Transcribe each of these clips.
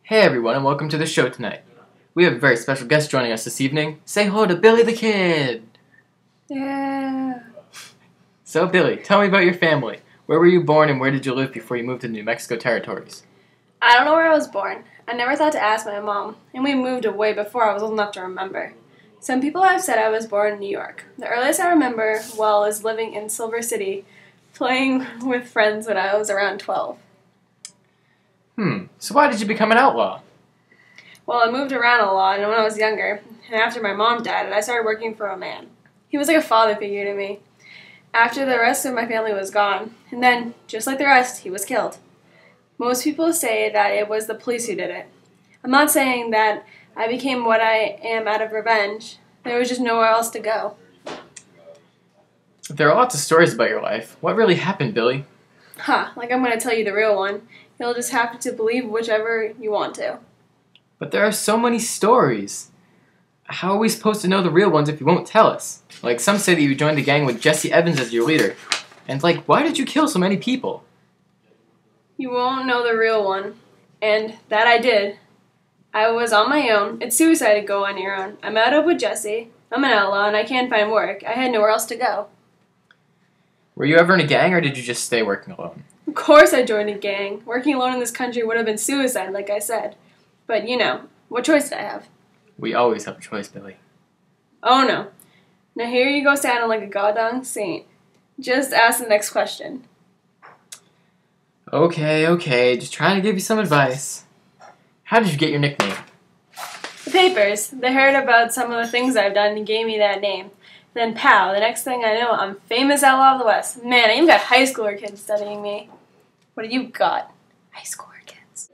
Hey everyone, and welcome to the show tonight. We have a very special guest joining us this evening. Say hello to Billy the Kid! Yeah. So Billy, tell me about your family. Where were you born and where did you live before you moved to the New Mexico territories? I don't know where I was born. I never thought to ask my mom, and we moved away before I was old enough to remember. Some people have said I was born in New York. The earliest I remember, is living in Silver City, playing with friends when I was around 12. So why did you become an outlaw? Well, I moved around a lot, and when I was younger, and after my mom died, I started working for a man. He was like a father figure to me. After the rest of my family was gone, and then, just like the rest, he was killed. Most people say that it was the police who did it. I'm not saying that I became what I am out of revenge. There was just nowhere else to go. There are lots of stories about your life. What really happened, Billy? Like I'm going to tell you the real one. You'll just have to believe whichever you want to. But there are so many stories. How are we supposed to know the real ones if you won't tell us? Like, some say that you joined the gang with Jesse Evans as your leader. And, why did you kill so many people? You won't know the real one. And that I did. I was on my own. It's suicide to go on your own. I met up with Jesse. I'm an outlaw and I can't find work. I had nowhere else to go. Were you ever in a gang or did you just stay working alone? Of course I joined a gang. Working alone in this country would have been suicide, like I said. But, what choice did I have? We always have a choice, Billy. Oh, no. Now here you go sounding like a goddamn saint. Just ask the next question. Okay. Just trying to give you some advice. How did you get your nickname? The papers. They heard about some of the things I've done and gave me that name. Then, pow, the next thing I know, I'm famous outlaw of the West. Man, I even got high schooler kids studying me. What have you got? High schooler kids.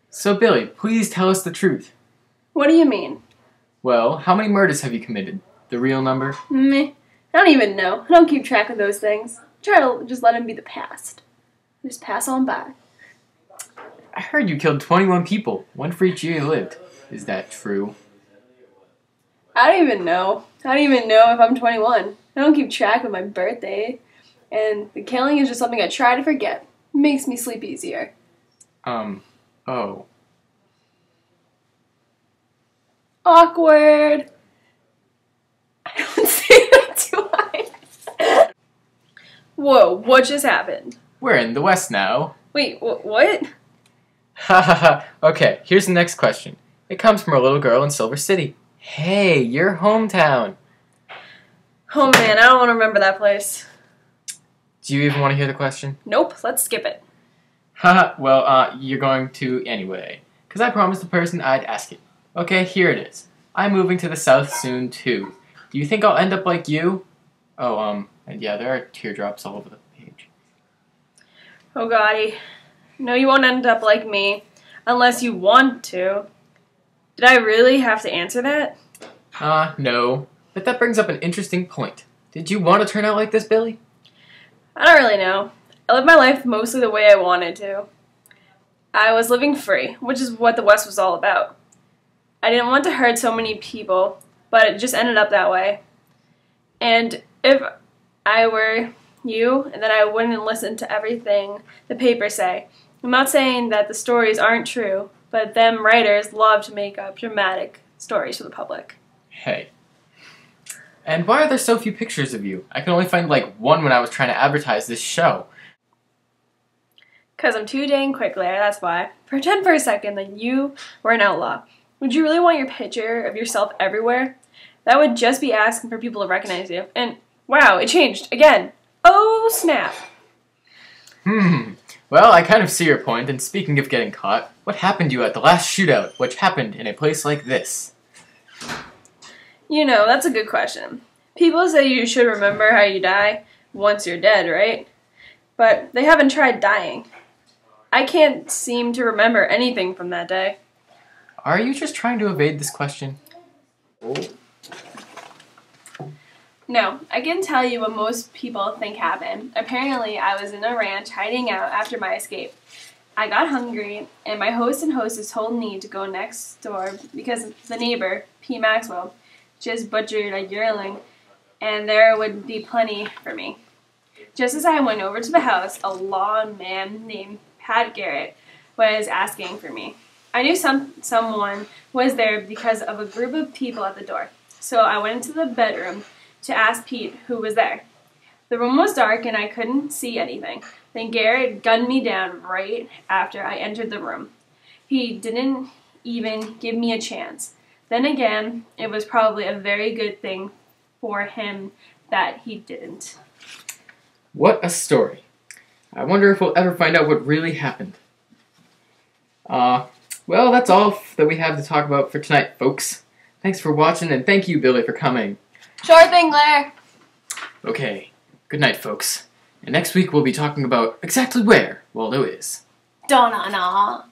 So, Billy, please tell us the truth. What do you mean? Well, how many murders have you committed? The real number? Meh. I don't even know. I don't keep track of those things. Try to just let them be the past. Just pass on by. I heard you killed 21 people, one for each year you lived. Is that true? I don't even know. I don't even know if I'm 21. I don't keep track of my birthday. And the killing is just something I try to forget. It makes me sleep easier. Oh. Awkward. I don't say that, do I? Whoa, what just happened? We're in the West now. Wait, what? Ha ha ha. Okay, here's the next question. It comes from a little girl in Silver City. Hey, your hometown. Oh man, I don't want to remember that place. Do you even want to hear the question? Nope, let's skip it. Haha, well, you're going to anyway. Because I promised the person I'd ask it. Okay, here it is. I'm moving to the South soon, too. Do you think I'll end up like you? Oh, and yeah, there are teardrops all over the page. Oh golly. No, you won't end up like me. Unless you want to. Did I really have to answer that? No. But that brings up an interesting point. Did you want to turn out like this, Billy? I don't really know. I lived my life mostly the way I wanted to. I was living free, which is what the West was all about. I didn't want to hurt so many people, but it just ended up that way. And if I were you, then I wouldn't listen to everything the papers say. I'm not saying that the stories aren't true, but them writers love to make up dramatic stories for the public. Hey. And why are there so few pictures of you? I can only find one when I was trying to advertise this show. 'Cause I'm too dang quick there, that's why. Pretend for a second that you were an outlaw. Would you really want your picture of yourself everywhere? That would just be asking for people to recognize you. And wow, it changed again. Oh, snap. Well, I kind of see your point, and speaking of getting caught, what happened to you at the last shootout, which happened in a place like this? That's a good question. People say you should remember how you die once you're dead, right? But they haven't tried dying. I can't seem to remember anything from that day. Are you just trying to evade this question? No, I can tell you what most people think happened. Apparently, I was in a ranch hiding out after my escape. I got hungry, and my host and hostess told me to go next door because the neighbor, P. Maxwell, just butchered a yearling, and there would be plenty for me. Just as I went over to the house, a lawman named Pat Garrett was asking for me. I knew someone was there because of a group of people at the door. So I went into the bedroom to ask Pete who was there. The room was dark and I couldn't see anything. Then Garrett gunned me down right after I entered the room. He didn't even give me a chance. Then again, it was probably a very good thing for him that he didn't. What a story. I wonder if we'll ever find out what really happened. Well, that's all that we have to talk about for tonight, folks. Thanks for watching, and thank you, Billy, for coming. Sure thing, Claire. Okay, good night, folks. And next week we'll be talking about exactly where Waldo is. Da-na-na.